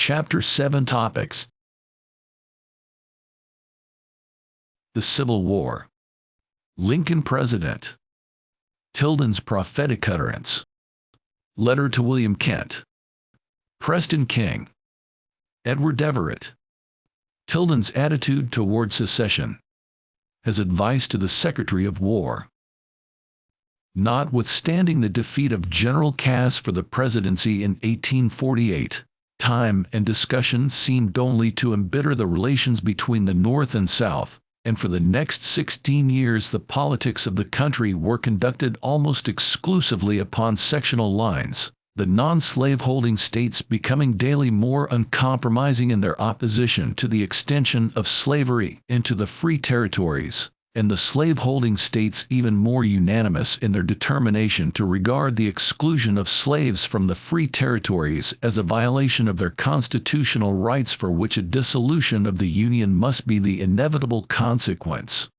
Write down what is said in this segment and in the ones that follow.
Chapter 7 Topics. The Civil War. Lincoln President. Tilden's prophetic utterance. Letter to William Kent. Preston King. Everett. Tilden's attitude toward secession. His advice to the Secretary of War. Notwithstanding the defeat of General Cass for the presidency in 1848, time and discussion seemed only to embitter the relations between the North and South, and for the next 16 years the politics of the country were conducted almost exclusively upon sectional lines, the non-slaveholding states becoming daily more uncompromising in their opposition to the extension of slavery into the free territories, and the slaveholding states even more unanimous in their determination to regard the exclusion of slaves from the free territories as a violation of their constitutional rights for which a dissolution of the Union must be the inevitable consequence.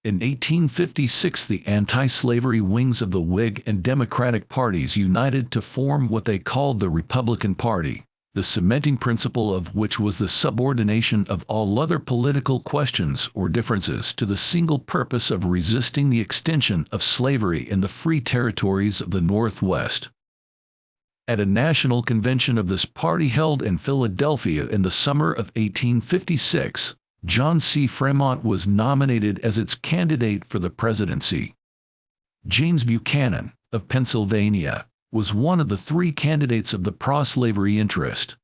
In 1856 the anti-slavery wings of the Whig and Democratic parties united to form what they called the Republican Party, the cementing principle of which was the subordination of all other political questions or differences to the single purpose of resisting the extension of slavery in the free territories of the Northwest. At a national convention of this party held in Philadelphia in the summer of 1856, John C. Fremont was nominated as its candidate for the presidency. James Buchanan, of Pennsylvania, was one of the three candidates of the pro-slavery interest.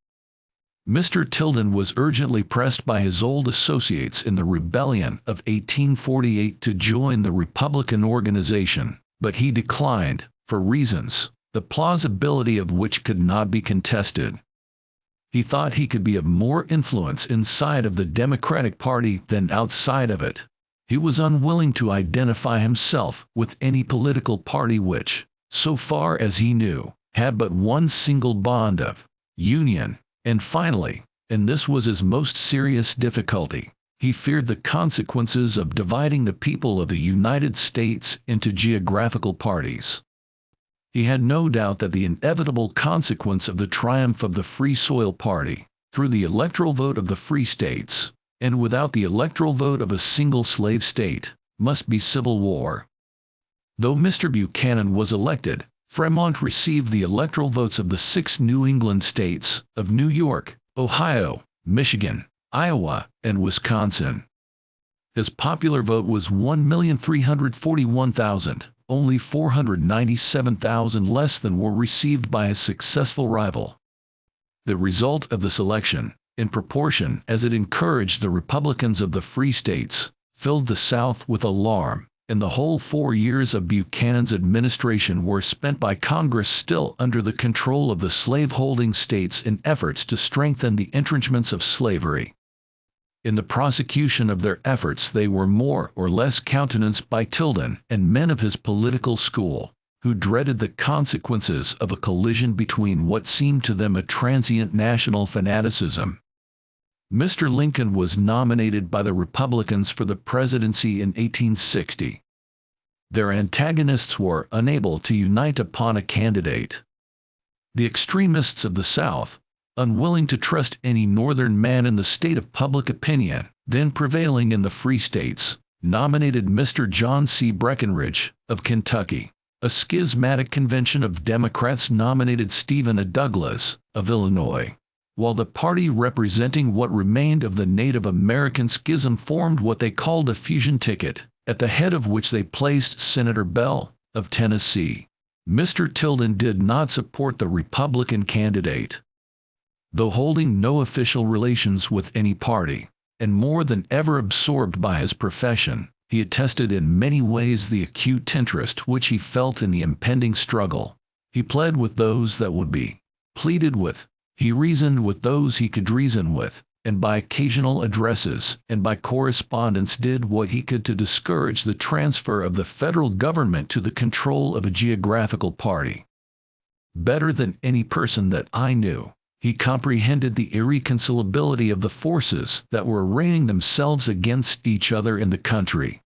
Mr. Tilden was urgently pressed by his old associates in the rebellion of 1848 to join the Republican organization, but he declined, for reasons, the plausibility of which could not be contested. He thought he could be of more influence inside of the Democratic Party than outside of it. He was unwilling to identify himself with any political party which, so far as he knew, had but one single bond of union, and finally, and this was his most serious difficulty, he feared the consequences of dividing the people of the United States into geographical parties. He had no doubt that the inevitable consequence of the triumph of the Free Soil Party, through the electoral vote of the free states, and without the electoral vote of a single slave state, must be civil war. Though Mr. Buchanan was elected, Fremont received the electoral votes of the 6 New England states of New York, Ohio, Michigan, Iowa, and Wisconsin. His popular vote was 1,341,000, only 497,000 less than were received by his successful rival. The result of this election, in proportion as it encouraged the Republicans of the free states, filled the South with alarm, and the whole 4 years of Buchanan's administration were spent by Congress still under the control of the slaveholding states in efforts to strengthen the entrenchments of slavery. In the prosecution of their efforts they were more or less countenanced by Tilden and men of his political school, who dreaded the consequences of a collision between what seemed to them a transient national fanaticism. Mr. Lincoln was nominated by the Republicans for the presidency in 1860. Their antagonists were unable to unite upon a candidate. The extremists of the South, unwilling to trust any Northern man in the state of public opinion then prevailing in the free states, nominated Mr. John C. Breckinridge, of Kentucky. A schismatic convention of Democrats nominated Stephen A. Douglas, of Illinois, while the party representing what remained of the Native American schism formed what they called a fusion ticket, at the head of which they placed Senator Bell, of Tennessee. Mr. Tilden did not support the Republican candidate. Though holding no official relations with any party, and more than ever absorbed by his profession, he attested in many ways the acute interest which he felt in the impending struggle. He pled with those that would be pleaded with. He reasoned with those he could reason with, and by occasional addresses and by correspondence did what he could to discourage the transfer of the federal government to the control of a geographical party. Better than any person that I knew, he comprehended the irreconcilability of the forces that were arraying themselves against each other in the country.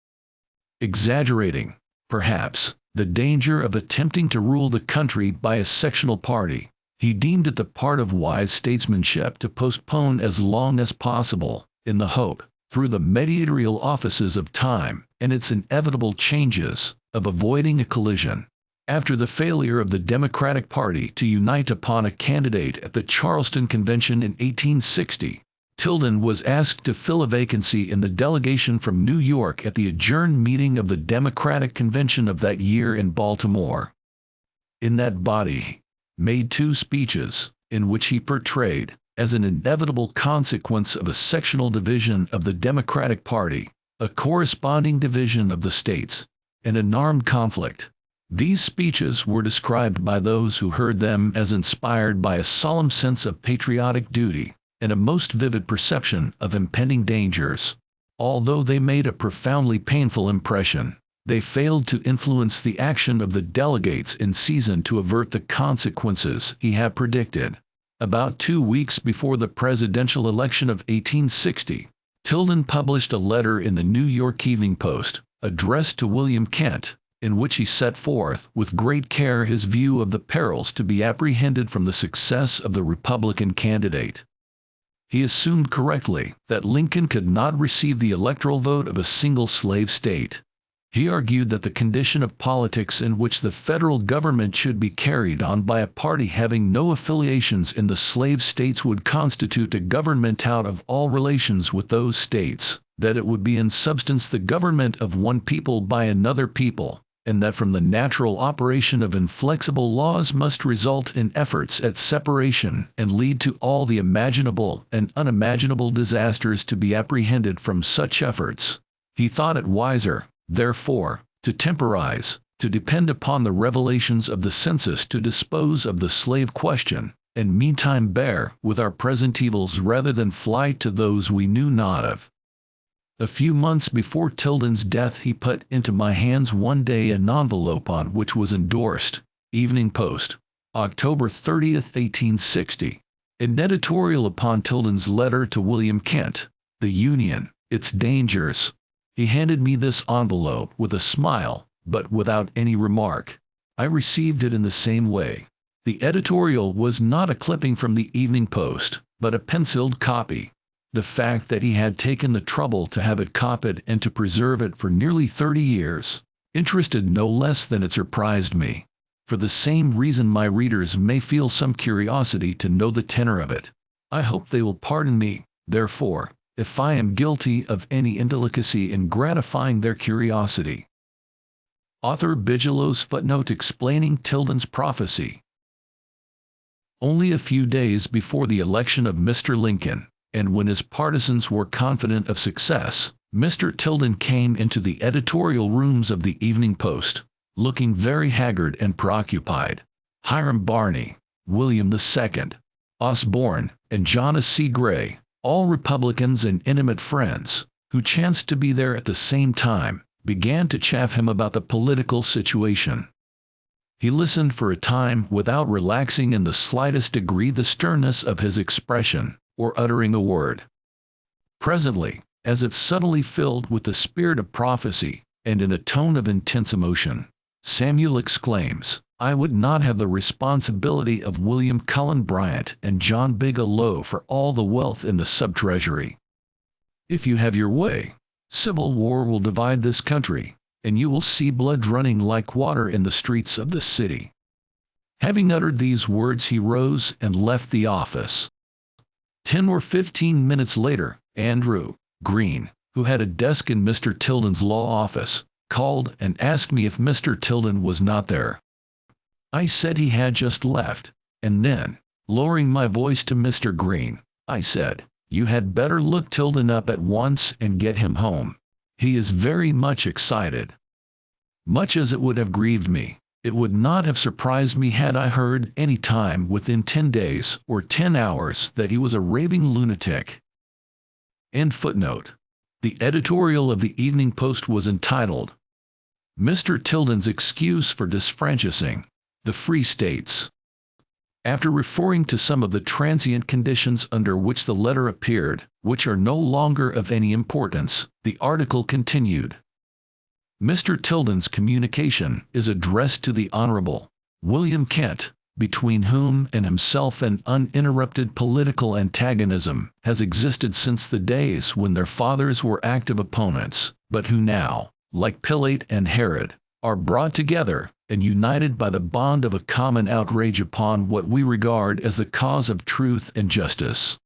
Exaggerating, perhaps, the danger of attempting to rule the country by a sectional party, He deemed it the part of wise statesmanship to postpone as long as possible, in the hope, through the mediatorial offices of time and its inevitable changes, of avoiding a collision. After the failure of the Democratic Party to unite upon a candidate at the Charleston Convention in 1860, Tilden was asked to fill a vacancy in the delegation from New York at the adjourned meeting of the Democratic Convention of that year in Baltimore. In that body, he made 2 speeches, in which he portrayed, as an inevitable consequence of a sectional division of the Democratic Party, a corresponding division of the states, and an armed conflict. These speeches were described by those who heard them as inspired by a solemn sense of patriotic duty and a most vivid perception of impending dangers. Although they made a profoundly painful impression, they failed to influence the action of the delegates in season to avert the consequences he had predicted. About 2 weeks before the presidential election of 1860, Tilden published a letter in the New York Evening Post, addressed to William Kent, in which he set forth with great care his view of the perils to be apprehended from the success of the Republican candidate. He assumed correctly that Lincoln could not receive the electoral vote of a single slave state. He argued that the condition of politics in which the federal government should be carried on by a party having no affiliations in the slave states would constitute a government out of all relations with those states, that it would be in substance the government of one people by another people, and that from the natural operation of inflexible laws must result in efforts at separation and lead to all the imaginable and unimaginable disasters to be apprehended from such efforts. He thought it wiser, therefore, to temporize, to depend upon the revelations of the census to dispose of the slave question, and meantime bear with our present evils rather than fly to those we knew not of. A few months before Tilden's death he put into my hands one day an envelope on which was endorsed, Evening Post, October 30th, 1860, an editorial upon Tilden's letter to William Kent, the Union, its dangers. He handed me this envelope with a smile, but without any remark. I received it in the same way. The editorial was not a clipping from the Evening Post, but a penciled copy. The fact that he had taken the trouble to have it copied and to preserve it for nearly 30 years interested no less than it surprised me. For the same reason my readers may feel some curiosity to know the tenor of it. I hope they will pardon me, therefore, if I am guilty of any indelicacy in gratifying their curiosity. Author Bigelow's footnote explaining Tilden's prophecy. Only a few days before the election of Mr. Lincoln, and when his partisans were confident of success, Mr. Tilden came into the editorial rooms of the Evening Post, looking very haggard and preoccupied. Hiram Barney, William II, Osborne, and John C. Gray, all Republicans and intimate friends, who chanced to be there at the same time, began to chaff him about the political situation. He listened for a time without relaxing in the slightest degree the sternness of his expression, or uttering a word. Presently, as if suddenly filled with the spirit of prophecy, and in a tone of intense emotion, Samuel exclaims, "I would not have the responsibility of William Cullen Bryant and John Bigelow for all the wealth in the sub-treasury. If you have your way, civil war will divide this country, and you will see blood running like water in the streets of the city." Having uttered these words he rose and left the office. 10 or 15 minutes later, Andrew Green, who had a desk in Mr. Tilden's law office, called and asked me if Mr. Tilden was not there. I said he had just left, and then, lowering my voice to Mr. Green, I said, "You had better look Tilden up at once and get him home. He is very much excited." Much as it would have grieved me, it would not have surprised me had I heard any time within 10 days or 10 hours that he was a raving lunatic. End footnote. The editorial of the Evening Post was entitled, "Mr. Tilden's Excuse for Disfranchising the Free States." After referring to some of the transient conditions under which the letter appeared, which are no longer of any importance, the article continued. Mr. Tilden's communication is addressed to the Honorable William Kent, between whom and himself an uninterrupted political antagonism has existed since the days when their fathers were active opponents, but who now, like Pilate and Herod, are brought together and united by the bond of a common outrage upon what we regard as the cause of truth and justice.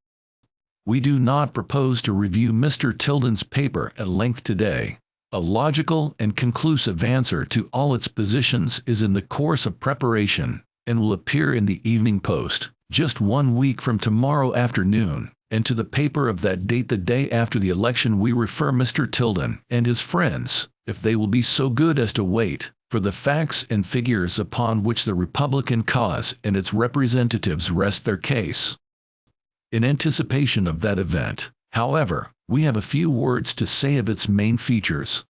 We do not propose to review Mr. Tilden's paper at length today. A logical and conclusive answer to all its positions is in the course of preparation, and will appear in the Evening Post, just 1 week from tomorrow afternoon, and to the paper of that date the day after the election we refer Mr. Tilden and his friends, if they will be so good as to wait, for the facts and figures upon which the Republican cause and its representatives rest their case. In anticipation of that event, however, we have a few words to say of its main features.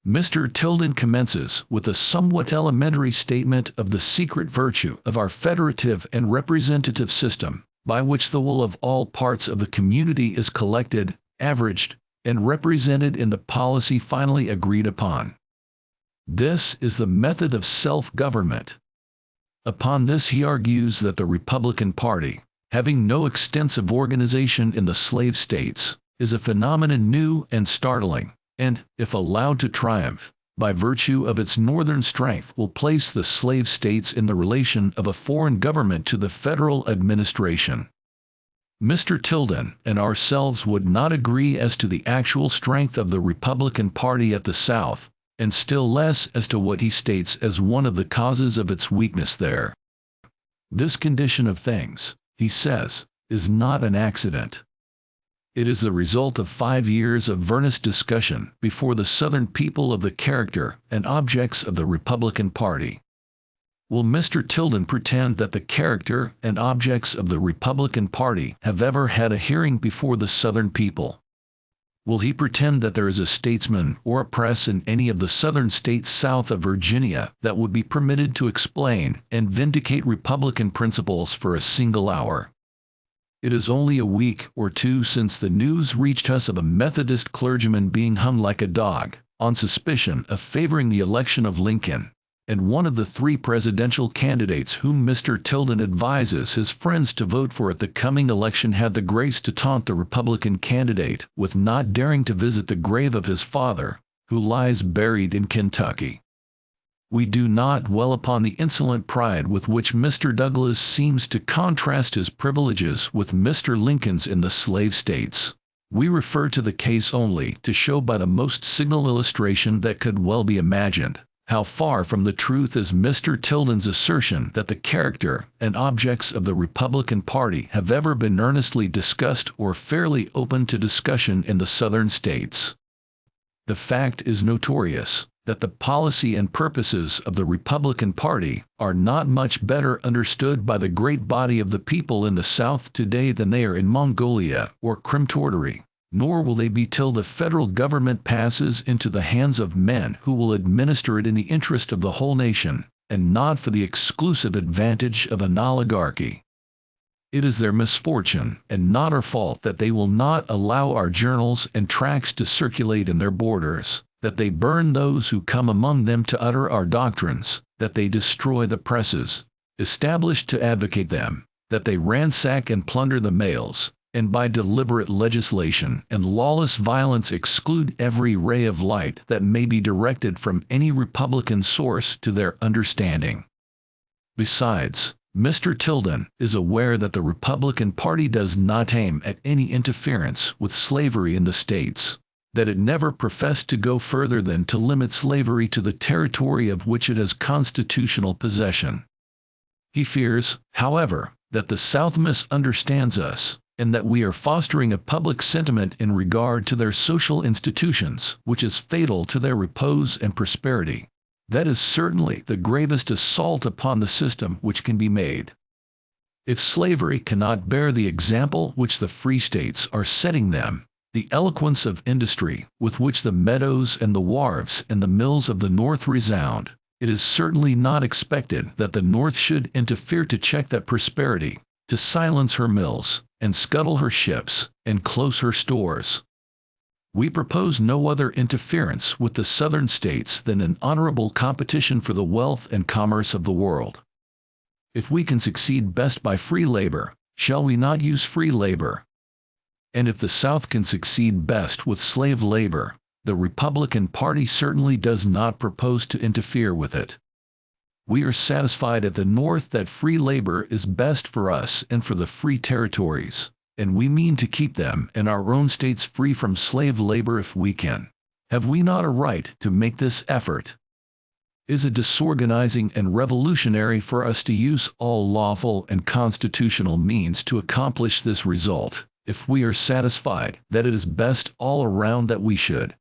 Mr. Tilden commences with a somewhat elementary statement of the secret virtue of our federative and representative system, by which the will of all parts of the community is collected, averaged, and represented in the policy finally agreed upon. This is the method of self-government. Upon this he argues that the Republican Party, having no extensive organization in the slave states, is a phenomenon new and startling, and, if allowed to triumph, by virtue of its northern strength will place the slave states in the relation of a foreign government to the federal administration. Mr. Tilden and ourselves would not agree as to the actual strength of the Republican Party at the South, and still less as to what he states as one of the causes of its weakness there. This condition of things, he says, is not an accident. It is the result of 5 years of earnest discussion before the Southern people of the character and objects of the Republican Party. Will Mr. Tilden pretend that the character and objects of the Republican Party have ever had a hearing before the Southern people? Will he pretend that there is a statesman or a press in any of the Southern states south of Virginia that would be permitted to explain and vindicate Republican principles for a single hour? It is only a week or two since the news reached us of a Methodist clergyman being hung like a dog, on suspicion of favoring the election of Lincoln, and one of the 3 presidential candidates whom Mr. Tilden advises his friends to vote for at the coming election had the grace to taunt the Republican candidate with not daring to visit the grave of his father, who lies buried in Kentucky. We do not dwell upon the insolent pride with which Mr. Douglas seems to contrast his privileges with Mr. Lincoln's in the slave states. We refer to the case only to show by the most signal illustration that could well be imagined, how far from the truth is Mr. Tilden's assertion that the character and objects of the Republican Party have ever been earnestly discussed or fairly open to discussion in the Southern states. The fact is notorious that the policy and purposes of the Republican Party are not much better understood by the great body of the people in the South today than they are in Mongolia or Crim Tartary, nor will they be till the federal government passes into the hands of men who will administer it in the interest of the whole nation, and not for the exclusive advantage of an oligarchy. It is their misfortune and not our fault that they will not allow our journals and tracts to circulate in their borders, that they burn those who come among them to utter our doctrines, that they destroy the presses established to advocate them, that they ransack and plunder the mails, and by deliberate legislation and lawless violence exclude every ray of light that may be directed from any Republican source to their understanding. Besides, Mr. Tilden is aware that the Republican Party does not aim at any interference with slavery in the states, that it never professed to go further than to limit slavery to the territory of which it has constitutional possession. He fears, however, that the South misunderstands us, and that we are fostering a public sentiment in regard to their social institutions which is fatal to their repose and prosperity. That is certainly the gravest assault upon the system which can be made. If slavery cannot bear the example which the free states are setting them, the eloquence of industry with which the meadows and the wharves and the mills of the North resound, it is certainly not expected that the North should interfere to check that prosperity, to silence her mills, and scuttle her ships, and close her stores. We propose no other interference with the Southern states than an honorable competition for the wealth and commerce of the world. If we can succeed best by free labor, shall we not use free labor? And if the South can succeed best with slave labor, the Republican Party certainly does not propose to interfere with it. We are satisfied at the North that free labor is best for us and for the free territories, and we mean to keep them and our own states free from slave labor if we can. Have we not a right to make this effort? Is it disorganizing and revolutionary for us to use all lawful and constitutional means to accomplish this result, if we are satisfied that it is best all around that we should?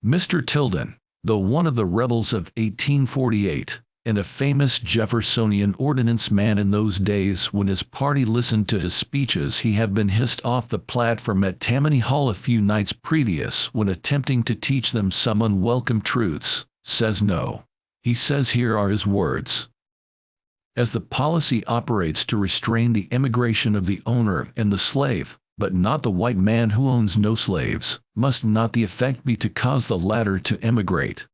Mr. Tilden, though one of the rebels of 1848, and a famous Jeffersonian ordinance man in those days when his party listened to his speeches, he had been hissed off the platform at Tammany Hall a few nights previous when attempting to teach them some unwelcome truths, says no. He says here are his words. As the policy operates to restrain the immigration of the owner and the slave, but not the white man who owns no slaves, must not the effect be to cause the latter to emigrate?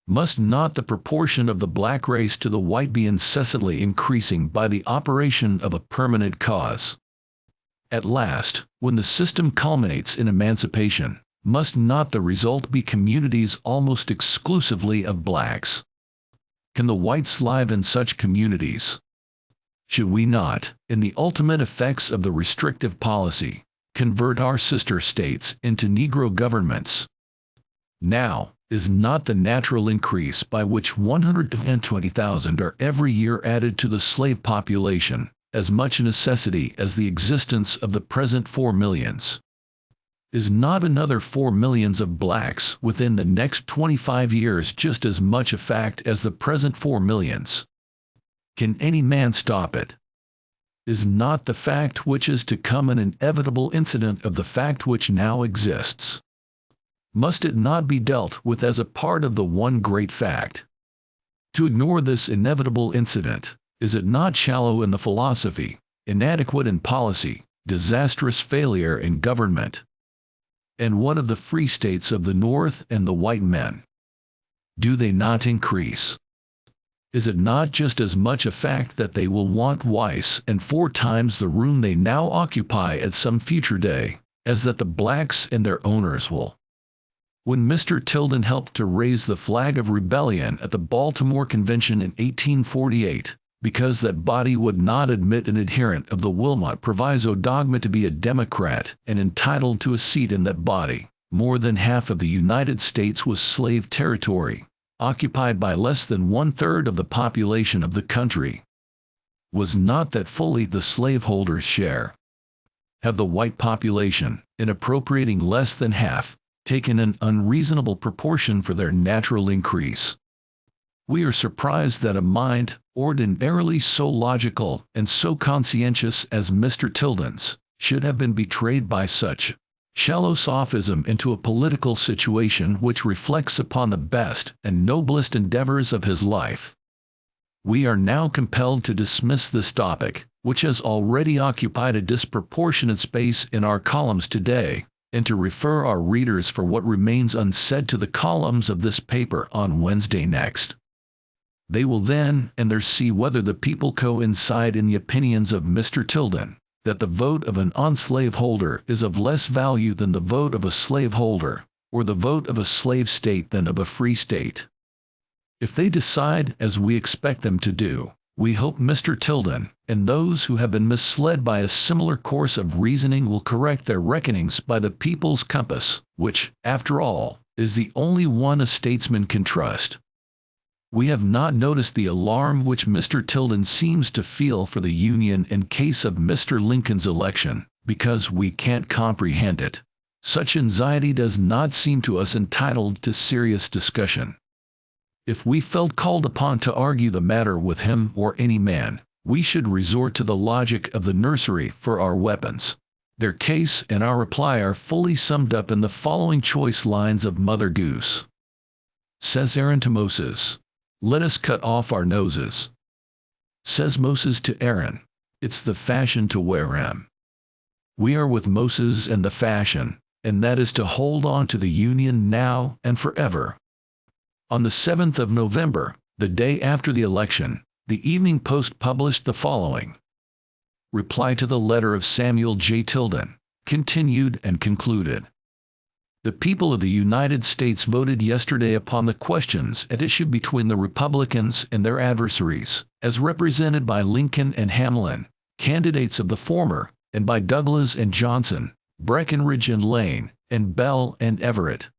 Must not the proportion of the black race to the white be incessantly increasing by the operation of a permanent cause? At last, when the system culminates in emancipation, must not the result be communities almost exclusively of blacks? Can the whites live in such communities? Should we not, in the ultimate effects of the restrictive policy, convert our sister states into Negro governments? Now, is not the natural increase by which 120,000 are every year added to the slave population as much a necessity as the existence of the present 4 millions? Is not another 4 millions of blacks within the next 25 years just as much a fact as the present 4 millions? Can any man stop it? Is not the fact which is to come an inevitable incident of the fact which now exists? Must it not be dealt with as a part of the one great fact? To ignore this inevitable incident, is it not shallow in the philosophy, inadequate in policy, disastrous failure in government? And what of the free states of the North and the white men? Do they not increase? Is it not just as much a fact that they will want twice and 4 times the room they now occupy at some future day, as that the blacks and their owners will? When Mr. Tilden helped to raise the flag of rebellion at the Baltimore Convention in 1848, because that body would not admit an adherent of the Wilmot Proviso dogma to be a Democrat and entitled to a seat in that body, more than half of the United States was slave territory, occupied by less than 1/3 of the population of the country. Was not that fully the slaveholders' share? Have the white population, in appropriating less than half, taken an unreasonable proportion for their natural increase? We are surprised that a mind, ordinarily so logical and so conscientious as Mr. Tilden's, should have been betrayed by such shallow sophism into a political situation which reflects upon the best and noblest endeavors of his life. We are now compelled to dismiss this topic, which has already occupied a disproportionate space in our columns today, and to refer our readers for what remains unsaid to the columns of this paper on Wednesday next. They will then and there see whether the people coincide in the opinions of Mr. Tilden, that the vote of an on-slaveholder is of less value than the vote of a slaveholder, or the vote of a slave state than of a free state. If they decide as we expect them to do, we hope Mr. Tilden and those who have been misled by a similar course of reasoning will correct their reckonings by the people's compass, which, after all, is the only one a statesman can trust. We have not noticed the alarm which Mr. Tilden seems to feel for the Union in case of Mr. Lincoln's election, because we can't comprehend it. Such anxiety does not seem to us entitled to serious discussion. If we felt called upon to argue the matter with him or any man, we should resort to the logic of the nursery for our weapons. Their case and our reply are fully summed up in the following choice lines of Mother Goose. Says Aaron to Moses, "Let us cut off our noses." Says Moses to Aaron, "It's the fashion to wear 'em." We are with Moses and the fashion, and that is to hold on to the Union now and forever. On the 7th of November, the day after the election, The Evening Post published the following reply to the letter of Samuel J. Tilden, continued and concluded. The people of the United States voted yesterday upon the questions at issue between the Republicans and their adversaries, as represented by Lincoln and Hamlin, candidates of the former, and by Douglas and Johnson, Breckinridge and Lane, and Bell and Everett.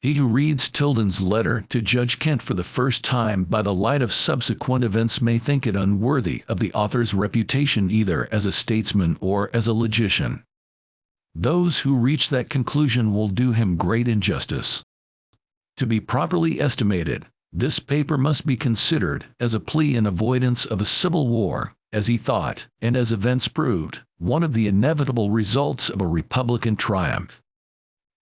He who reads Tilden's letter to Judge Kent for the first time by the light of subsequent events may think it unworthy of the author's reputation either as a statesman or as a logician. Those who reach that conclusion will do him great injustice. To be properly estimated, this paper must be considered as a plea in avoidance of a civil war, as he thought, and as events proved, one of the inevitable results of a Republican triumph.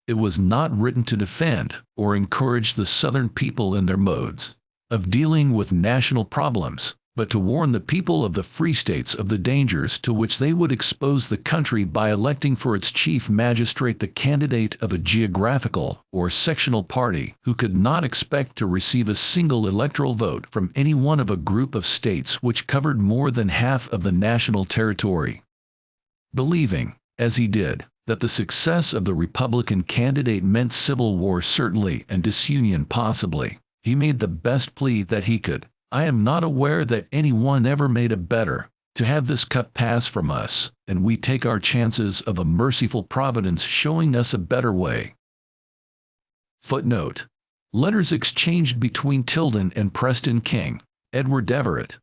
It was not written to defend or encourage the Southern people in their modes of dealing with national problems, but to warn the people of the free states of the dangers to which they would expose the country by electing for its chief magistrate the candidate of a geographical or sectional party who could not expect to receive a single electoral vote from any one of a group of states which covered more than half of the national territory. Believing, as he did, that the success of the Republican candidate meant civil war certainly and disunion possibly, he made the best plea that he could. I am not aware that anyone ever made a better, to have this cup pass from us, and we take our chances of a merciful providence showing us a better way. Footnote: letters exchanged between Tilden and Preston King, Edward Everett.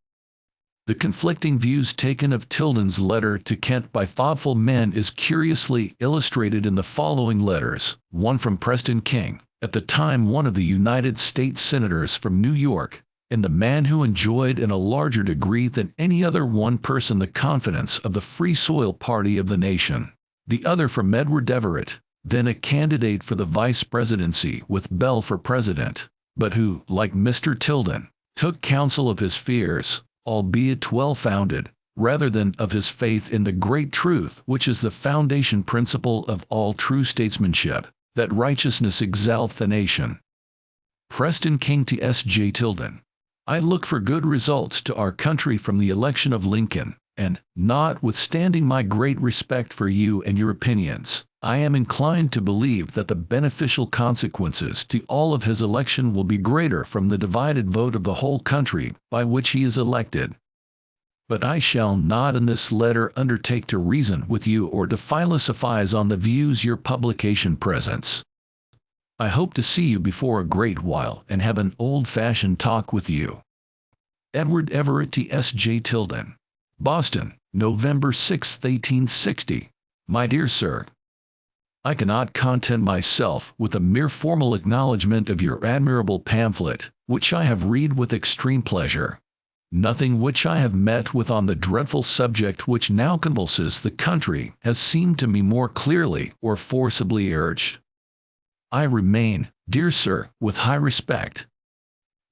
The conflicting views taken of Tilden's letter to Kent by thoughtful men is curiously illustrated in the following letters, one from Preston King, at the time one of the United States Senators from New York, and the man who enjoyed in a larger degree than any other one person the confidence of the Free Soil party of the nation. The other from Edward Everett, then a candidate for the vice presidency with Bell for president, but who, like Mr. Tilden, took counsel of his fears, albeit well-founded, rather than of his faith in the great truth which is the foundation principle of all true statesmanship, that righteousness exalt the nation. Preston King to S. J. Tilden. I look for good results to our country from the election of Lincoln, and, notwithstanding my great respect for you and your opinions, I am inclined to believe that the beneficial consequences to all of his election will be greater from the divided vote of the whole country by which he is elected. But I shall not in this letter undertake to reason with you or to philosophize on the views your publication presents. I hope to see you before a great while and have an old-fashioned talk with you. Edward Everett to S. J. Tilden. Boston, November 6, 1860. My dear sir, I cannot content myself with a mere formal acknowledgment of your admirable pamphlet, which I have read with extreme pleasure. Nothing which I have met with on the dreadful subject which now convulses the country has seemed to me more clearly or forcibly urged. I remain, dear sir, with high respect,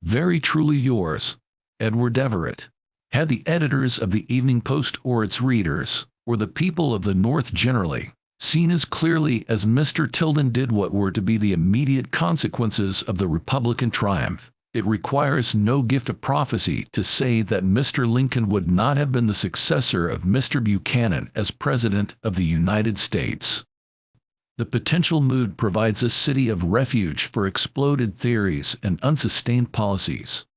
very truly yours, Edward Everett. Had the editors of the Evening Post or its readers, or the people of the North generally, seen as clearly as Mr. Tilden did what were to be the immediate consequences of the Republican triumph, it requires no gift of prophecy to say that Mr. Lincoln would not have been the successor of Mr. Buchanan as President of the United States. The potential mood provides a city of refuge for exploded theories and unsustained policies.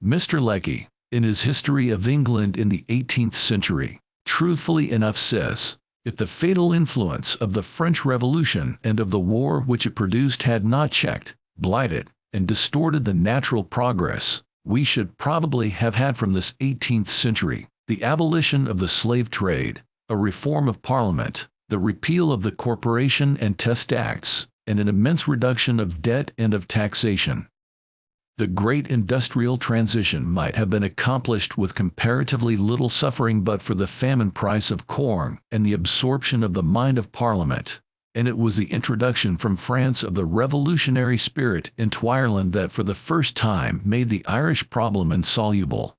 Mr. Lecky, in his History of England in the 18th century, truthfully enough says, if the fatal influence of the French Revolution and of the war which it produced had not checked, blighted, and distorted the natural progress, we should probably have had from this 18th century the abolition of the slave trade, a reform of Parliament, the repeal of the Corporation and Test Acts, and an immense reduction of debt and of taxation. The great industrial transition might have been accomplished with comparatively little suffering but for the famine price of corn and the absorption of the mind of Parliament, and it was the introduction from France of the revolutionary spirit into Ireland that for the first time made the Irish problem insoluble.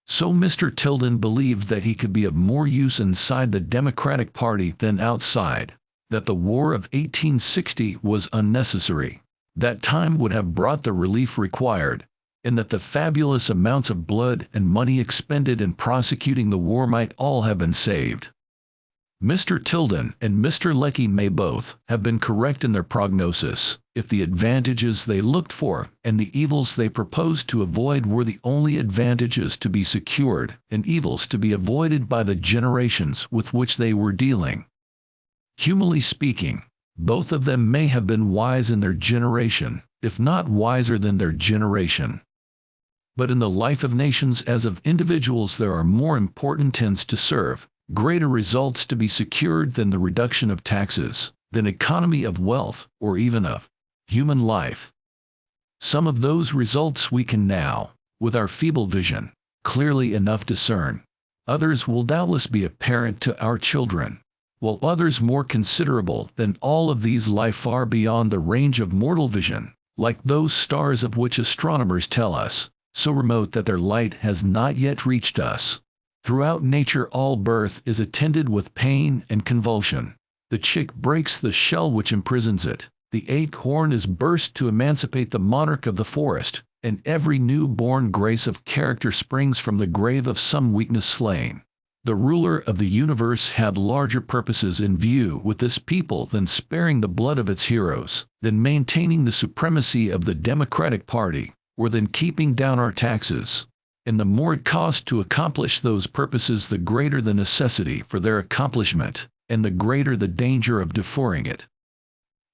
So Mr. Tilden believed that he could be of more use inside the Democratic Party than outside, that the War of 1860 was unnecessary, that time would have brought the relief required, and that the fabulous amounts of blood and money expended in prosecuting the war might all have been saved. Mr. Tilden and Mr. Lecky may both have been correct in their prognosis, if the advantages they looked for and the evils they proposed to avoid were the only advantages to be secured and evils to be avoided by the generations with which they were dealing. Humanly speaking, both of them may have been wise in their generation, if not wiser than their generation. But in the life of nations as of individuals there are more important ends to serve, greater results to be secured than the reduction of taxes, than economy of wealth, or even of human life. Some of those results we can now, with our feeble vision, clearly enough discern. Others will doubtless be apparent to our children, while others more considerable than all of these lie far beyond the range of mortal vision, like those stars of which astronomers tell us, so remote that their light has not yet reached us. Throughout nature all birth is attended with pain and convulsion. The chick breaks the shell which imprisons it. The acorn is burst to emancipate the monarch of the forest, and every new-born grace of character springs from the grave of some weakness slain. The ruler of the universe had larger purposes in view with this people than sparing the blood of its heroes, than maintaining the supremacy of the Democratic Party, or than keeping down our taxes. And the more it cost to accomplish those purposes, the greater the necessity for their accomplishment, and the greater the danger of deferring it.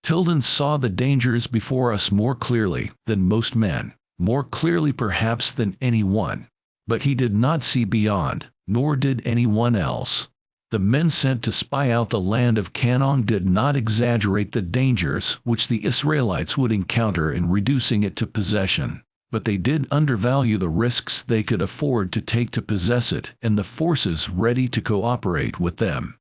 Tilden saw the dangers before us more clearly than most men, more clearly perhaps than any one. But he did not see beyond, nor did anyone else. The men sent to spy out the land of Canaan did not exaggerate the dangers which the Israelites would encounter in reducing it to possession, but they did undervalue the risks they could afford to take to possess it and the forces ready to cooperate with them.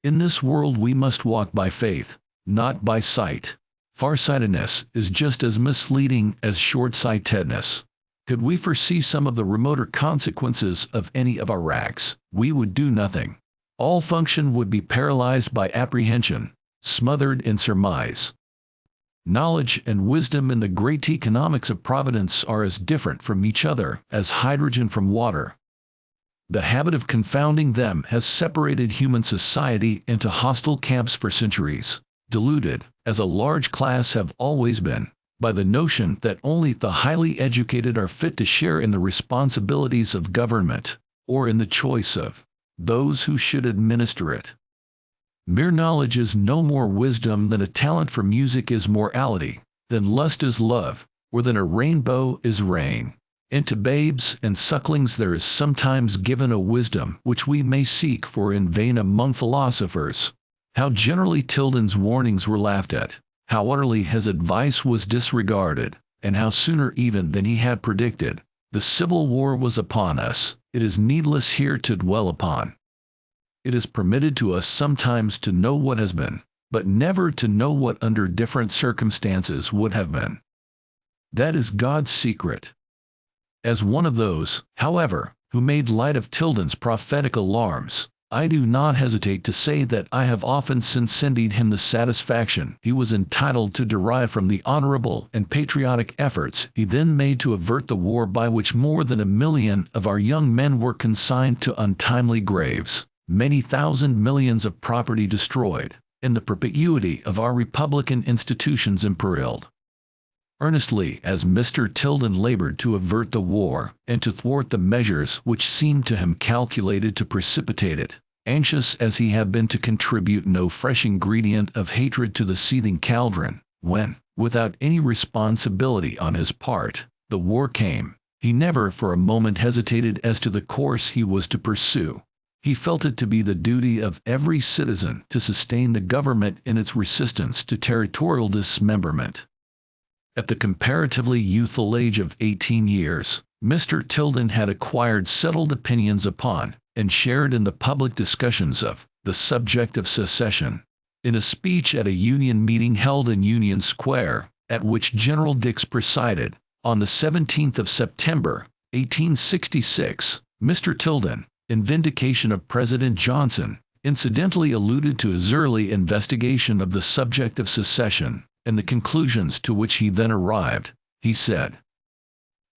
In this world we must walk by faith, not by sight. Farsightedness is just as misleading as short-sightedness. Could we foresee some of the remoter consequences of any of our acts, we would do nothing. All function would be paralyzed by apprehension, smothered in surmise. Knowledge and wisdom in the great economics of providence are as different from each other as hydrogen from water. The habit of confounding them has separated human society into hostile camps for centuries, deluded, as a large class have always been, by the notion that only the highly educated are fit to share in the responsibilities of government, or in the choice of those who should administer it. Mere knowledge is no more wisdom than a talent for music is morality, than lust is love, or than a rainbow is rain. And to babes and sucklings there is sometimes given a wisdom which we may seek for in vain among philosophers. How generally Tilden's warnings were laughed at, how utterly his advice was disregarded, and how sooner even than he had predicted, the Civil War was upon us, it is needless here to dwell upon. It is permitted to us sometimes to know what has been, but never to know what under different circumstances would have been. That is God's secret. As one of those, however, who made light of Tilden's prophetic alarms, I do not hesitate to say that I have often since envied him the satisfaction he was entitled to derive from the honorable and patriotic efforts he then made to avert the war by which more than 1 million of our young men were consigned to untimely graves, many thousand millions of property destroyed, and the perpetuity of our republican institutions imperiled. Earnestly as Mr. Tilden labored to avert the war, and to thwart the measures which seemed to him calculated to precipitate it, anxious as he had been to contribute no fresh ingredient of hatred to the seething cauldron, when, without any responsibility on his part, the war came, he never for a moment hesitated as to the course he was to pursue. He felt it to be the duty of every citizen to sustain the government in its resistance to territorial dismemberment. At the comparatively youthful age of 18 years, Mr. Tilden had acquired settled opinions upon, and shared in the public discussions of, the subject of secession. In a speech at a Union meeting held in Union Square, at which General Dix presided, on the 17th of September, 1866, Mr. Tilden, in vindication of President Johnson, incidentally alluded to his early investigation of the subject of secession, and the conclusions to which he then arrived. He said,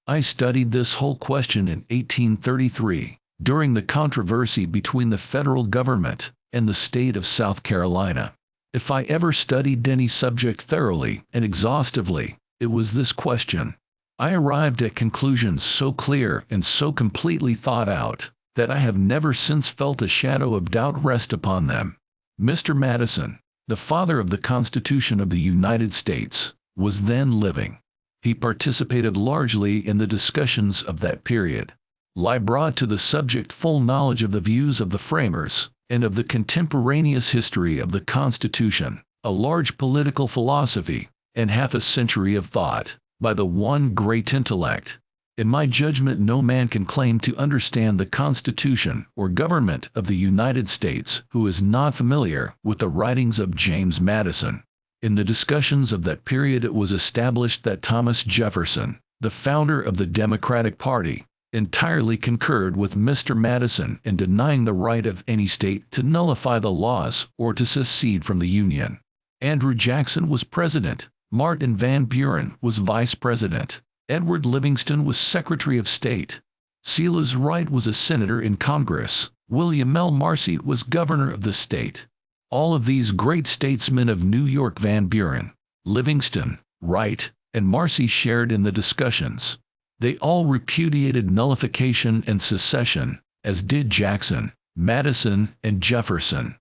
I studied this whole question in 1833, during the controversy between the federal government and the state of South Carolina. If I ever studied any subject thoroughly and exhaustively, it was this question. I arrived at conclusions so clear and so completely thought out that I have never since felt a shadow of doubt rest upon them. Mr. Madison, the father of the Constitution of the United States, was then living. He participated largely in the discussions of that period. He brought to the subject full knowledge of the views of the framers and of the contemporaneous history of the Constitution, a large political philosophy, and half a century of thought, by the one great intellect. In my judgment, no man can claim to understand the Constitution or government of the United States who is not familiar with the writings of James Madison. In the discussions of that period, it was established that Thomas Jefferson, the founder of the Democratic Party, entirely concurred with Mr. Madison in denying the right of any state to nullify the laws or to secede from the Union. Andrew Jackson was president. Martin Van Buren was vice president. Edward Livingston was Secretary of State. Silas Wright was a senator in Congress. William L. Marcy was governor of the state. All of these great statesmen of New York, Van Buren, Livingston, Wright, and Marcy, shared in the discussions. They all repudiated nullification and secession, as did Jackson, Madison, and Jefferson.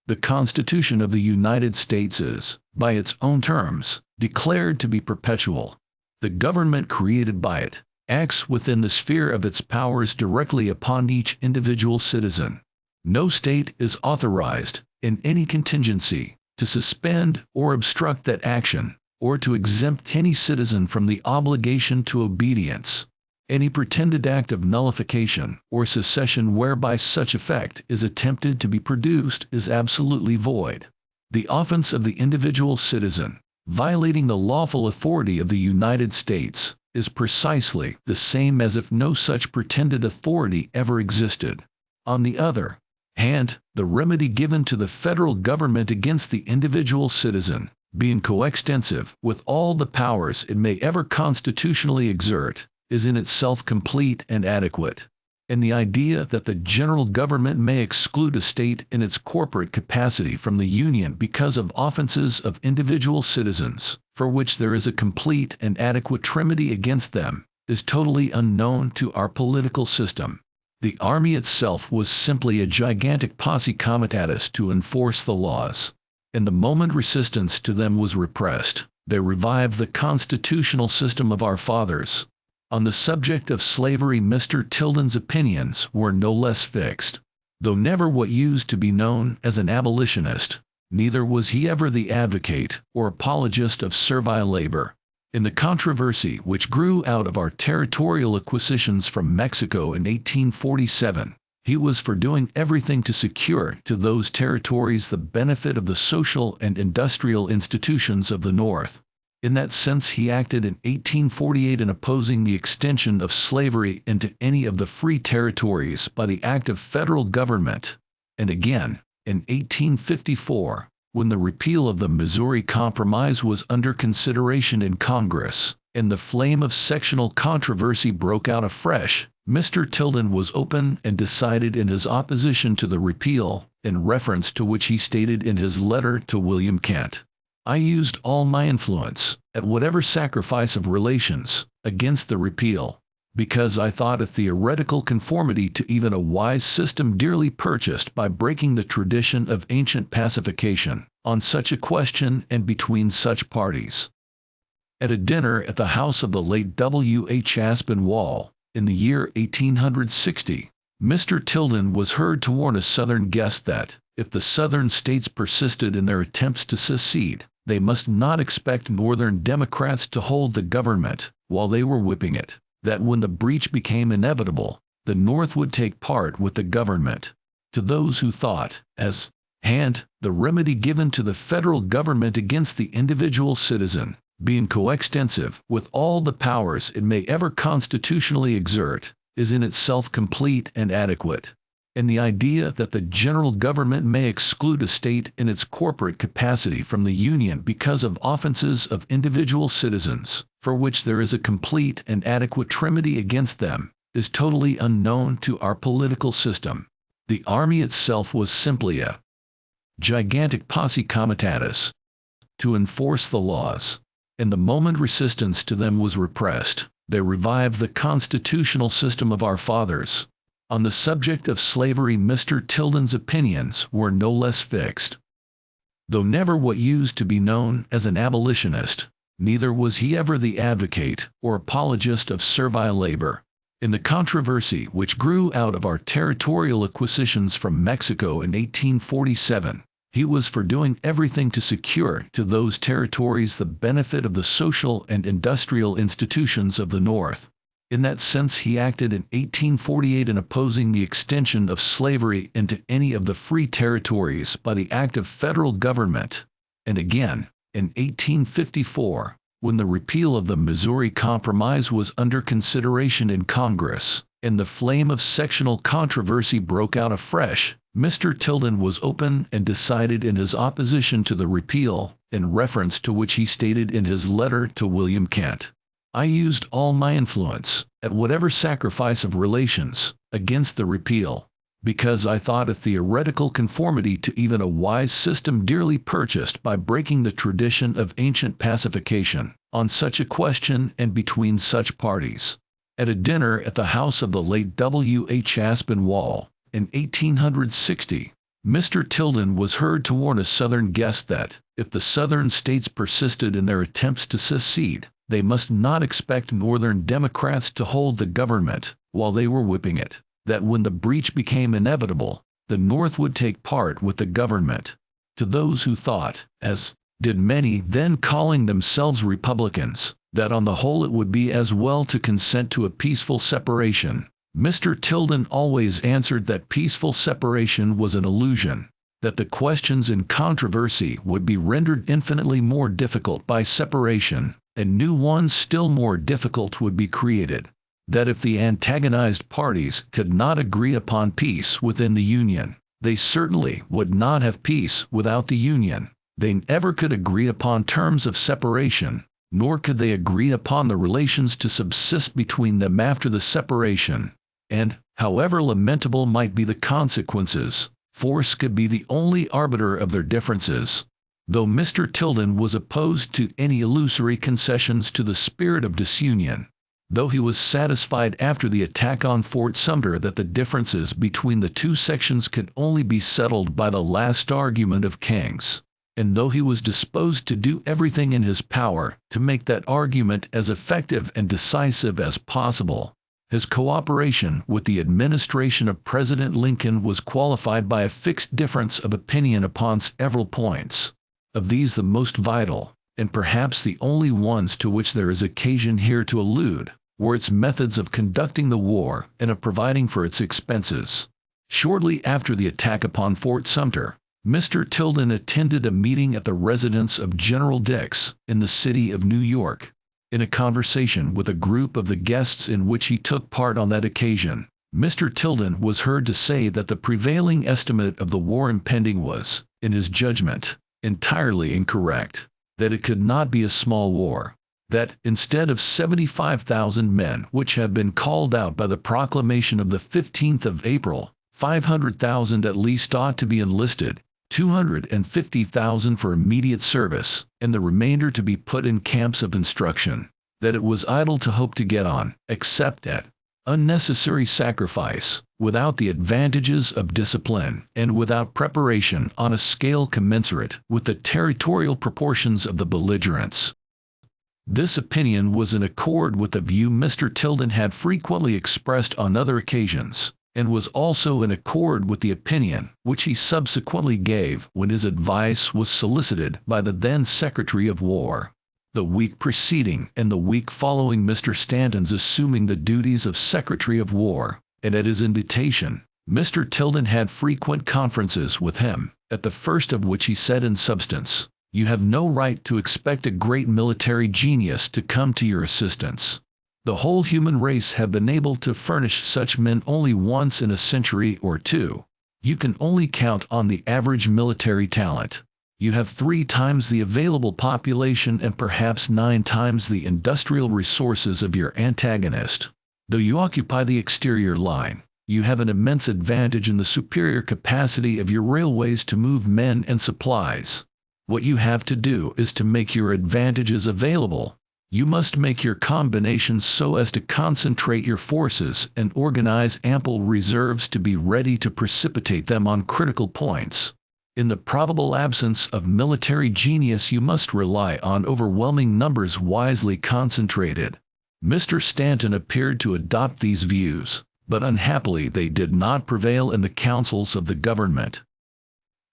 The Constitution of the United States is, by its own terms, declared to be perpetual. The government created by it acts within the sphere of its powers directly upon each individual citizen. No state is authorized, in any contingency, to suspend or obstruct that action, or to exempt any citizen from the obligation to obedience. Any pretended act of nullification or secession whereby such effect is attempted to be produced is absolutely void. The offense of the individual citizen, violating the lawful authority of the United States, is precisely the same as if no such pretended authority ever existed. On the other hand, the remedy given to the federal government against the individual citizen, being coextensive with all the powers it may ever constitutionally exert, is in itself complete and adequate. And the idea that the general government may exclude a state in its corporate capacity from the Union because of offenses of individual citizens, for which there is a complete and adequate remedy against them, is totally unknown to our political system. The army itself was simply a gigantic posse comitatus to enforce the laws. And the moment resistance to them was repressed, they revived the constitutional system of our fathers. On the subject of slavery, Mr. Tilden's opinions were no less fixed. Though never what used to be known as an abolitionist, neither was he ever the advocate or apologist of servile labor. In the controversy which grew out of our territorial acquisitions from Mexico in 1847, he was for doing everything to secure to those territories the benefit of the social and industrial institutions of the North. In that sense, he acted in 1848 in opposing the extension of slavery into any of the free territories by the act of federal government, and again, in 1854, when the repeal of the Missouri Compromise was under consideration in Congress, and the flame of sectional controversy broke out afresh, Mr. Tilden was open and decided in his opposition to the repeal, in reference to which he stated in his letter to William Kent, "I used all my influence, at whatever sacrifice of relations, against the repeal, because I thought a theoretical conformity to even a wise system dearly purchased by breaking the tradition of ancient pacification, on such a question and between such parties." At a dinner at the house of the late W. H. Aspinwall, in the year 1860, Mr. Tilden was heard to warn a Southern guest that, if the Southern states persisted in their attempts to secede, they must not expect Northern Democrats to hold the government while they were whipping it, that when the breach became inevitable, the North would take part with the government. To those who thought, as hand, the remedy given to the federal government against the individual citizen, being coextensive with all the powers it may ever constitutionally exert, is in itself complete and adequate. and the idea that the general government may exclude a state in its corporate capacity from the Union because of offenses of individual citizens, for which there is a complete and adequate remedy against them, is totally unknown to our political system. The army itself was simply a gigantic posse comitatus to enforce the laws, and the moment resistance to them was repressed, they revived the constitutional system of our fathers. On the subject of slavery, Mr. Tilden's opinions were no less fixed. Though never what used to be known as an abolitionist, neither was he ever the advocate or apologist of servile labor. In the controversy which grew out of our territorial acquisitions from Mexico in 1847, he was for doing everything to secure to those territories the benefit of the social and industrial institutions of the North. In that sense he acted in 1848 in opposing the extension of slavery into any of the free territories by the act of federal government, and again, in 1854, when the repeal of the Missouri Compromise was under consideration in Congress, and the flame of sectional controversy broke out afresh, Mr. Tilden was open and decided in his opposition to the repeal, in reference to which he stated in his letter to William Kent, "I used all my influence, at whatever sacrifice of relations, against the repeal, because I thought a theoretical conformity to even a wise system dearly purchased by breaking the tradition of ancient pacification, on such a question and between such parties." At a dinner at the house of the late W. H. Aspinwall, in 1860, Mr. Tilden was heard to warn a Southern guest that, if the Southern states persisted in their attempts to secede, they must not expect Northern Democrats to hold the government while they were whipping it, that when the breach became inevitable, the North would take part with the government. To those who thought, as did many then calling themselves Republicans, that on the whole it would be as well to consent to a peaceful separation, Mr. Tilden always answered that peaceful separation was an illusion, that the questions in controversy would be rendered infinitely more difficult by separation, and new ones still more difficult would be created, that if the antagonized parties could not agree upon peace within the Union, they certainly would not have peace without the Union. They never could agree upon terms of separation, nor could they agree upon the relations to subsist between them after the separation. And, however lamentable might be the consequences, force could be the only arbiter of their differences. Though Mr. Tilden was opposed to any illusory concessions to the spirit of disunion, though he was satisfied after the attack on Fort Sumter that the differences between the two sections could only be settled by the last argument of King's, and though he was disposed to do everything in his power to make that argument as effective and decisive as possible, his cooperation with the administration of President Lincoln was qualified by a fixed difference of opinion upon several points. Of these the most vital, and perhaps the only ones to which there is occasion here to allude, were its methods of conducting the war and of providing for its expenses. Shortly after the attack upon Fort Sumter, Mr. Tilden attended a meeting at the residence of General Dix in the city of New York. In a conversation with a group of the guests in which he took part on that occasion, Mr. Tilden was heard to say that the prevailing estimate of the war impending was, in his judgment, entirely incorrect, that it could not be a small war, that, instead of 75,000 men which had been called out by the proclamation of the 15th of April, 500,000 at least ought to be enlisted, 250,000 for immediate service, and the remainder to be put in camps of instruction, that it was idle to hope to get on, except at unnecessary sacrifice, without the advantages of discipline, and without preparation on a scale commensurate with the territorial proportions of the belligerents. This opinion was in accord with the view Mr. Tilden had frequently expressed on other occasions, and was also in accord with the opinion which he subsequently gave when his advice was solicited by the then Secretary of War. The week preceding and the week following Mr. Stanton's assuming the duties of Secretary of War, and at his invitation, Mr. Tilden had frequent conferences with him, at the first of which he said in substance, "You have no right to expect a great military genius to come to your assistance. The whole human race have been able to furnish such men only once in a century or two. You can only count on the average military talent. You have 3 times the available population and perhaps 9 times the industrial resources of your antagonist. Though you occupy the exterior line, you have an immense advantage in the superior capacity of your railways to move men and supplies. What you have to do is to make your advantages available. You must make your combinations so as to concentrate your forces and organize ample reserves to be ready to precipitate them on critical points. In the probable absence of military genius, you must rely on overwhelming numbers wisely concentrated. Mr. Stanton appeared to adopt these views, but unhappily they did not prevail in the councils of the government.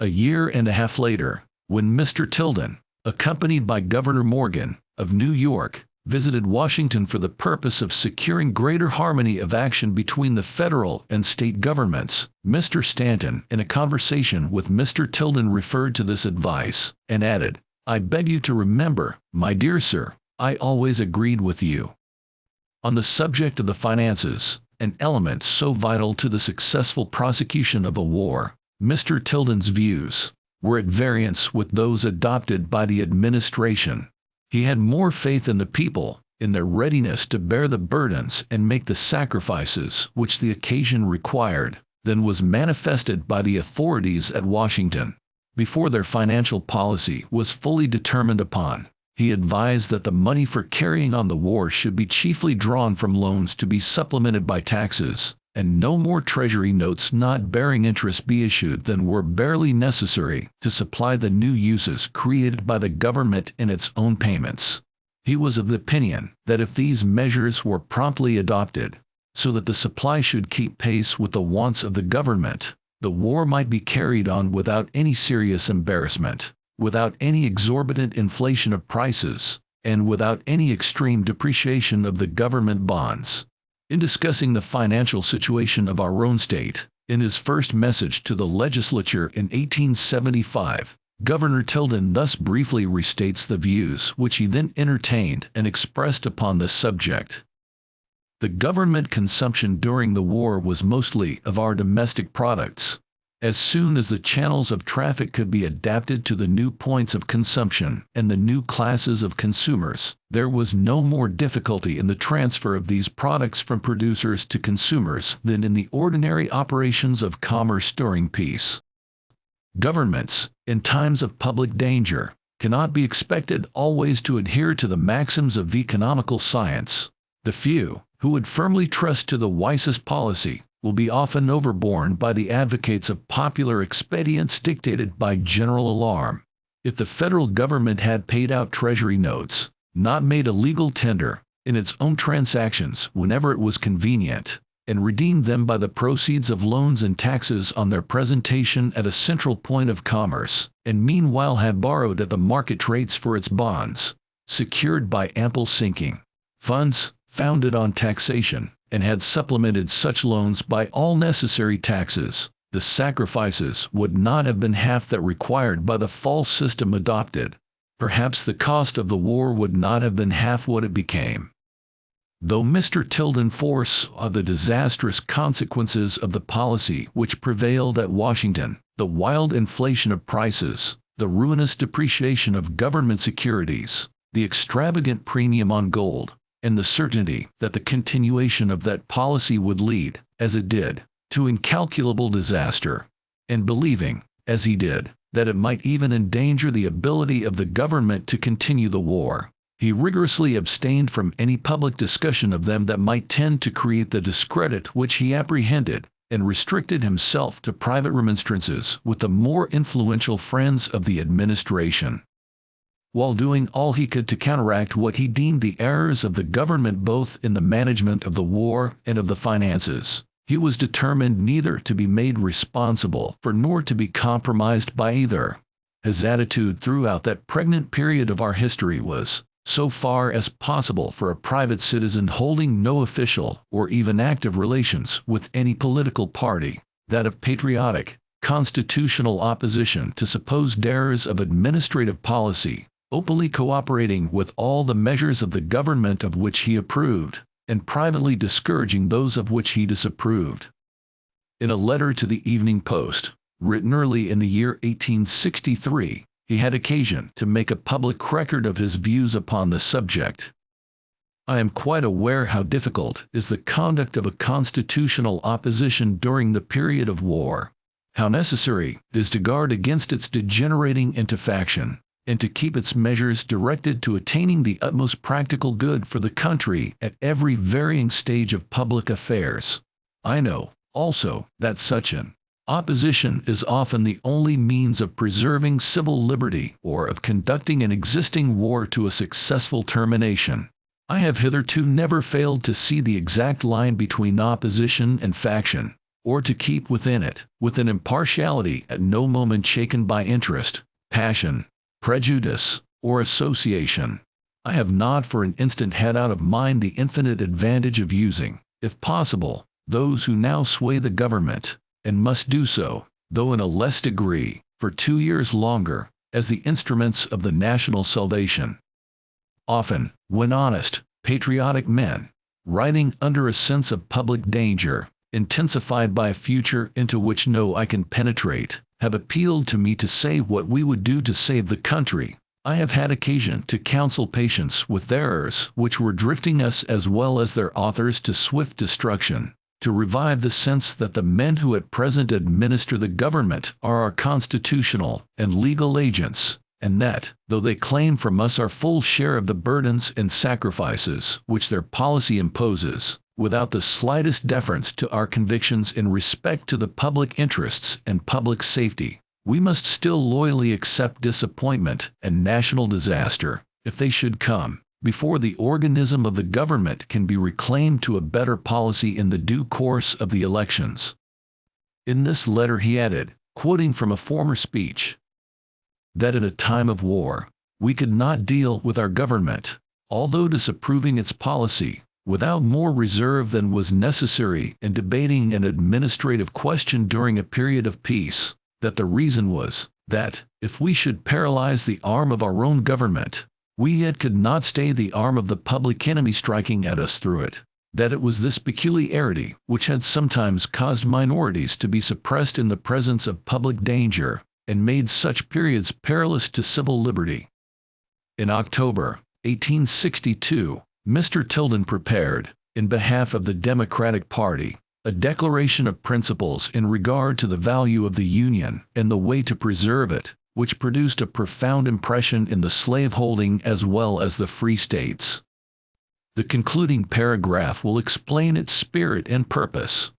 A year and a half later, when Mr. Tilden, accompanied by Governor Morgan, of New York, visited Washington for the purpose of securing greater harmony of action between the federal and state governments, Mr. Stanton, in a conversation with Mr. Tilden, referred to this advice, and added, "I beg you to remember, my dear sir, I always agreed with you." On the subject of the finances, an element so vital to the successful prosecution of a war, Mr. Tilden's views were at variance with those adopted by the administration. He had more faith in the people, in their readiness to bear the burdens and make the sacrifices which the occasion required, than was manifested by the authorities at Washington. Before their financial policy was fully determined upon, he advised that the money for carrying on the war should be chiefly drawn from loans to be supplemented by taxes, and no more treasury notes not bearing interest be issued than were barely necessary to supply the new uses created by the government in its own payments. He was of the opinion that if these measures were promptly adopted, so that the supply should keep pace with the wants of the government, the war might be carried on without any serious embarrassment, without any exorbitant inflation of prices, and without any extreme depreciation of the government bonds. In discussing the financial situation of our own state, in his first message to the legislature in 1875, Governor Tilden thus briefly restates the views which he then entertained and expressed upon this subject. The government consumption during the war was mostly of our domestic products. As soon as the channels of traffic could be adapted to the new points of consumption and the new classes of consumers, there was no more difficulty in the transfer of these products from producers to consumers than in the ordinary operations of commerce during peace. Governments, in times of public danger, cannot be expected always to adhere to the maxims of economical science. The few, who would firmly trust to the wisest policy, will be often overborne by the advocates of popular expedients dictated by general alarm. If the federal government had paid out treasury notes, not made a legal tender, in its own transactions whenever it was convenient, and redeemed them by the proceeds of loans and taxes on their presentation at a central point of commerce, and meanwhile had borrowed at the market rates for its bonds, secured by ample sinking funds, founded on taxation, and had supplemented such loans by all necessary taxes, the sacrifices would not have been half that required by the false system adopted. Perhaps the cost of the war would not have been half what it became. Though Mr. Tilden foresaw the disastrous consequences of the policy which prevailed at Washington, the wild inflation of prices, the ruinous depreciation of government securities, the extravagant premium on gold, and the certainty that the continuation of that policy would lead, as it did, to incalculable disaster, and believing, as he did, that it might even endanger the ability of the government to continue the war, he rigorously abstained from any public discussion of them that might tend to create the discredit which he apprehended, and restricted himself to private remonstrances with the more influential friends of the administration. While doing all he could to counteract what he deemed the errors of the government both in the management of the war and of the finances, he was determined neither to be made responsible for nor to be compromised by either. His attitude throughout that pregnant period of our history was, so far as possible for a private citizen holding no official or even active relations with any political party, that of patriotic, constitutional opposition to supposed errors of administrative policy, openly cooperating with all the measures of the government of which he approved, and privately discouraging those of which he disapproved. In a letter to the Evening Post, written early in the year 1863, he had occasion to make a public record of his views upon the subject. I am quite aware how difficult is the conduct of a constitutional opposition during the period of war, how necessary it is to guard against its degenerating into faction, and to keep its measures directed to attaining the utmost practical good for the country at every varying stage of public affairs. I know, also, that such an opposition is often the only means of preserving civil liberty or of conducting an existing war to a successful termination. I have hitherto never failed to see the exact line between opposition and faction, or to keep within it, with an impartiality at no moment shaken by interest, passion, prejudice, or association. I have not for an instant had out of mind the infinite advantage of using, if possible, those who now sway the government, and must do so, though in a less degree, for 2 years longer, as the instruments of the national salvation. Often, when honest, patriotic men, writing under a sense of public danger, intensified by a future into which no eye can penetrate, have appealed to me to say what we would do to save the country, I have had occasion to counsel patience with their errors which were drifting us as well as their authors to swift destruction, to revive the sense that the men who at present administer the government are our constitutional and legal agents, and that, though they claim from us our full share of the burdens and sacrifices which their policy imposes, without the slightest deference to our convictions in respect to the public interests and public safety, we must still loyally accept disappointment and national disaster, if they should come, before the organism of the government can be reclaimed to a better policy in the due course of the elections. In this letter he added, quoting from a former speech, that in a time of war, we could not deal with our government, although disapproving its policy, without more reserve than was necessary in debating an administrative question during a period of peace, that the reason was, that, if we should paralyze the arm of our own government, we yet could not stay the arm of the public enemy striking at us through it, that it was this peculiarity which had sometimes caused minorities to be suppressed in the presence of public danger, and made such periods perilous to civil liberty. In October 1862, Mr. Tilden prepared, in behalf of the Democratic Party, a declaration of principles in regard to the value of the Union and the way to preserve it, which produced a profound impression in the slaveholding as well as the free states. The concluding paragraph will explain its spirit and purpose.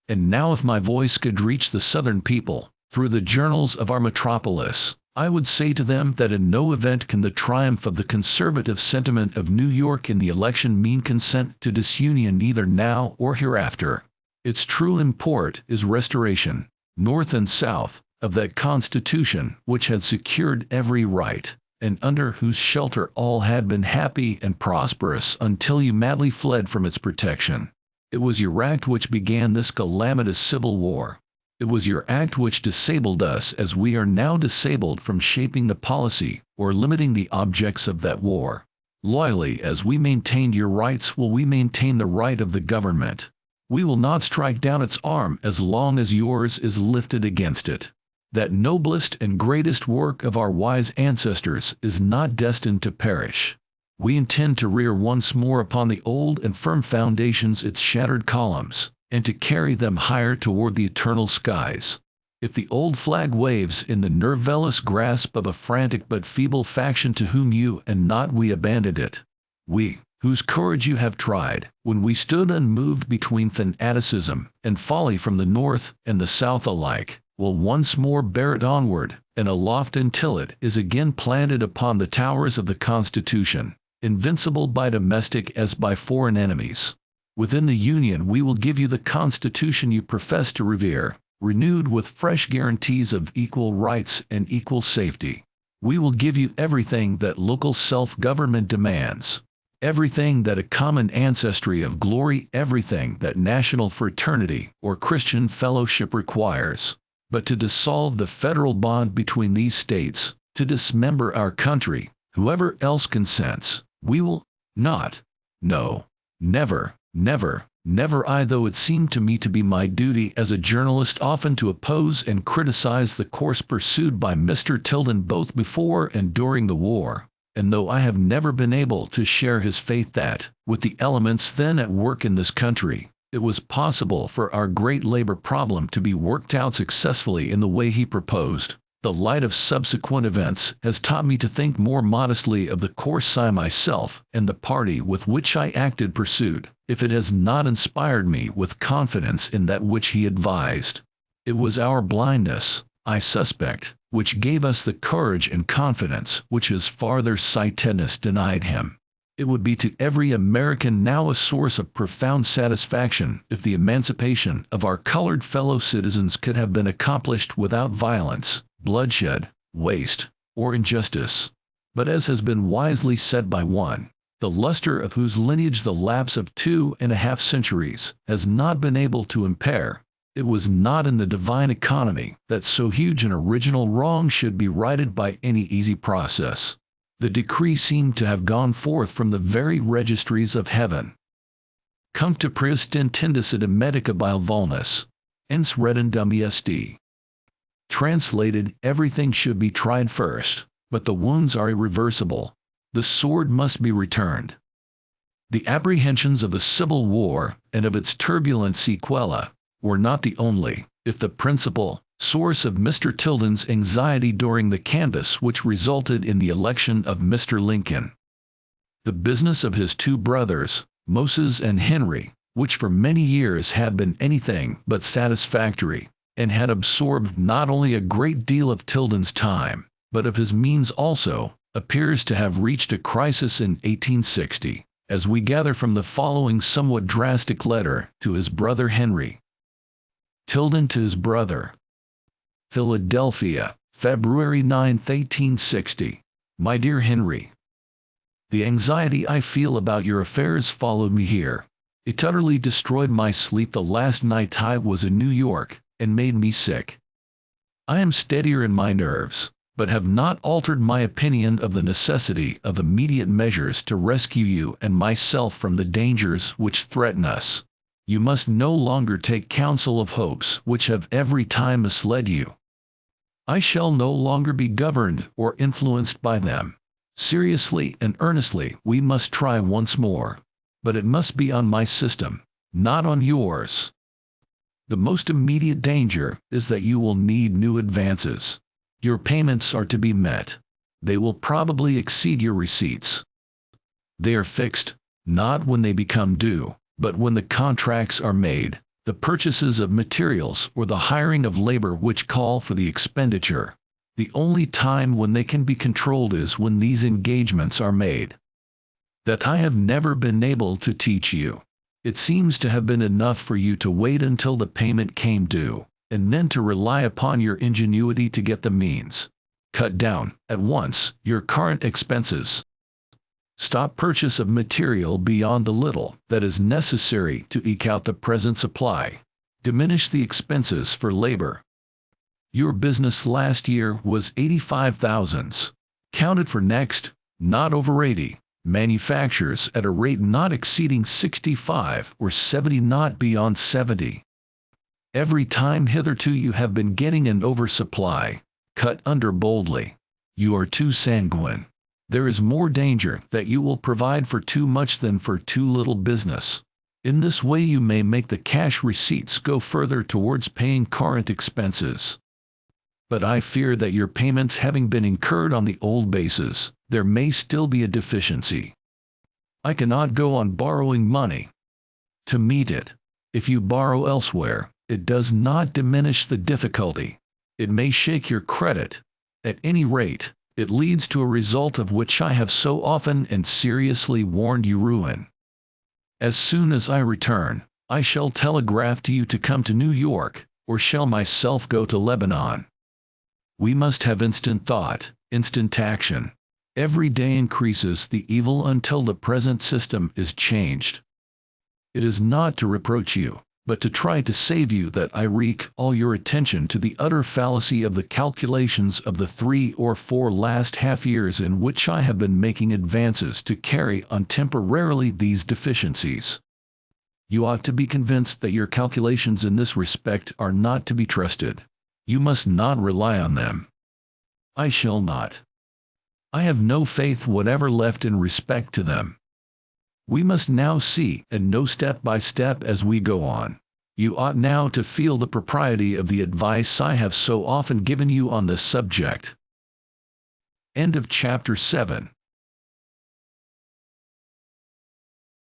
And now if my voice could reach the Southern people, through the journals of our metropolis, I would say to them that in no event can the triumph of the conservative sentiment of New York in the election mean consent to disunion either now or hereafter. Its true import is restoration, North and South, of that Constitution which had secured every right, and under whose shelter all had been happy and prosperous until you madly fled from its protection. It was your act which began this calamitous civil war. It was your act which disabled us as we are now disabled from shaping the policy or limiting the objects of that war. Loyally as we maintained your rights will we maintain the right of the government. We will not strike down its arm as long as yours is lifted against it. That noblest and greatest work of our wise ancestors is not destined to perish. We intend to rear once more upon the old and firm foundations its shattered columns, and to carry them higher toward the eternal skies. If the old flag waves in the nerveless grasp of a frantic but feeble faction to whom you and not we abandoned it, we, whose courage you have tried, when we stood unmoved between fanaticism and folly from the North and the South alike, will once more bear it onward and aloft until it is again planted upon the towers of the Constitution, invincible by domestic as by foreign enemies. Within the Union we will give you the Constitution you profess to revere, renewed with fresh guarantees of equal rights and equal safety. We will give you everything that local self-government demands, everything that a common ancestry of glory, everything that national fraternity or Christian fellowship requires. But to dissolve the federal bond between these states, to dismember our country, whoever else consents, we will not. No. Never, never, never I, though it seemed to me to be my duty as a journalist often to oppose and criticize the course pursued by Mr. Tilden both before and during the war, and though I have never been able to share his faith that, with the elements then at work in this country, it was possible for our great labor problem to be worked out successfully in the way he proposed, the light of subsequent events has taught me to think more modestly of the course I myself and the party with which I acted pursued, if it has not inspired me with confidence in that which he advised. It was our blindness, I suspect, which gave us the courage and confidence which his farther-sightedness denied him. It would be to every American now a source of profound satisfaction if the emancipation of our colored fellow citizens could have been accomplished without violence, bloodshed, waste, or injustice. But as has been wisely said by one, the luster of whose lineage the lapse of 2.5 centuries has not been able to impair, it was not in the divine economy that so huge an original wrong should be righted by any easy process. The decree seemed to have gone forth from the very registries of heaven. Cuncta prius intendicit medicabil vulnus, ens redundum est. Translated, everything should be tried first, but the wounds are irreversible. The sword must be returned. The apprehensions of the Civil War and of its turbulent sequela were not the only, if the principal, source of Mr. Tilden's anxiety during the canvass which resulted in the election of Mr. Lincoln. The business of his two brothers, Moses and Henry, which for many years had been anything but satisfactory, and had absorbed not only a great deal of Tilden's time, but of his means also, appears to have reached a crisis in 1860, as we gather from the following somewhat drastic letter to his brother Henry. Tilden to his brother. Philadelphia, February 9, 1860. My dear Henry, the anxiety I feel about your affairs followed me here. It utterly destroyed my sleep the last night I was in New York, and made me sick. I am steadier in my nerves, but have not altered my opinion of the necessity of immediate measures to rescue you and myself from the dangers which threaten us. You must no longer take counsel of hopes which have every time misled you. I shall no longer be governed or influenced by them. Seriously and earnestly we must try once more, but it must be on my system, not on yours. The most immediate danger is that you will need new advances. Your payments are to be met. They will probably exceed your receipts. They are fixed, not when they become due, but when the contracts are made, the purchases of materials or the hiring of labor which call for the expenditure. The only time when they can be controlled is when these engagements are made. That I have never been able to teach you. It seems to have been enough for you to wait until the payment came due, and then to rely upon your ingenuity to get the means. Cut down, at once, your current expenses. Stop purchase of material beyond the little that is necessary to eke out the present supply. Diminish the expenses for labor. Your business last year was 85,000. Counted for next, not over 80. Manufactures at a rate not exceeding 65 or 70, not beyond 70. Every time hitherto you have been getting an oversupply. Cut under boldly. You are too sanguine. There is more danger that you will provide for too much than for too little business. In this way you may make the cash receipts go further towards paying current expenses. But I fear that your payments having been incurred on the old basis, there may still be a deficiency. I cannot go on borrowing money to meet it. If you borrow elsewhere, it does not diminish the difficulty. It may shake your credit. At any rate, it leads to a result of which I have so often and seriously warned you: ruin. As soon as I return, I shall telegraph to you to come to New York, or shall myself go to Lebanon. We must have instant thought, instant action. Every day increases the evil until the present system is changed. It is not to reproach you, but to try to save you that I recall your attention to the utter fallacy of the calculations of the 3 or 4 last half years in which I have been making advances to carry on temporarily these deficiencies. You ought to be convinced that your calculations in this respect are not to be trusted. You must not rely on them. I shall not. I have no faith whatever left in respect to them. We must now see and know step by step as we go on. You ought now to feel the propriety of the advice I have so often given you on this subject. End of chapter 7.